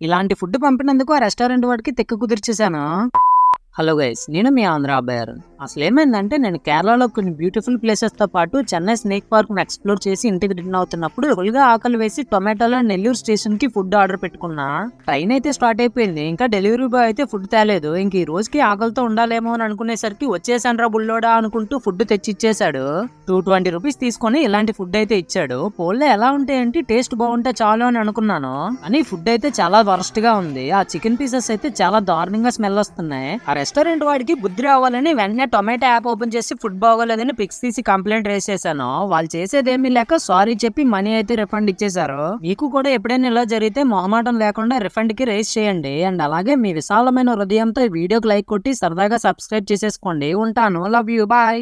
ఇలాంటి ఫుడ్ పంపినందుకు ఆ రెస్టారెంట్ వాడికి తిక్క కుదిర్చేశాను. హలో గైస్, నేను మీ ఆంధ్ర అబ్బాయారు. అసలు ఏమైందంటే నేను కేరళలో కొన్ని బ్యూటిఫుల్ ప్లేసెస్తో పాటు చెన్నై స్నేక్ పార్క్ను ఎక్స్ప్లోర్ చేసి ఇంటికి రిటర్న్ అవుతున్నప్పుడు ఫుల్గా ఆకలి వేసి టొమాటోలో నెల్లూరు స్టేషన్కి ఫుడ్ ఆర్డర్ పెట్టుకున్నా. ట్రైన్ అయితే స్టార్ట్ అయిపోయింది, ఇంకా డెలివరీ బాయ్ అయితే ఫుడ్ తేలేదు. ఇంక ఈ రోజుకి ఆకలితో ఉండాలేమో అని అనుకునేసరికి వచ్చేసాన్రా బుల్లోడా అనుకుంటూ ఫుడ్ తెచ్చిచ్చేశాడు. 220 రూపీస్ తీసుకొని ఇలాంటి ఫుడ్ అయితే ఇచ్చాడు. పోన్లే ఎలా ఉంటే ఏంటి, టేస్ట్ బాగుంటే చాలు అని అనుకున్నాను. కానీ ఫుడ్ అయితే చాలా వరస్ట్ గా ఉంది. ఆ చికెన్ పీసెస్ అయితే చాలా దారుణంగా స్మెల్ వస్తున్నాయి. ఆ రెస్టారెంట్ వాడికి బుద్ధి రావాలని వెంటనే టొమాటో యాప్ ఓపెన్ చేసి ఫుడ్ బాగోలేదని పిక్స్ తీసి కంప్లైంట్ రేస్ చేశాను. వాళ్ళు చేసేదేమీ లేక సారీ చెప్పి మనీ అయితే రిఫండ్ ఇచ్చేశారు. మీకు కూడా ఎప్పుడైనా ఇలా జరిగితే మొహమాటం లేకుండా రిఫండ్ కి రేస్ చేయండి. అండ్ అలాగే మీ విశాలమైన హృదయంతో ఈ వీడియోకి లైక్ కొట్టి సరదాగా సబ్స్క్రైబ్ చేసేసుకోండి. ఉంటాను. Love you. బాయ్.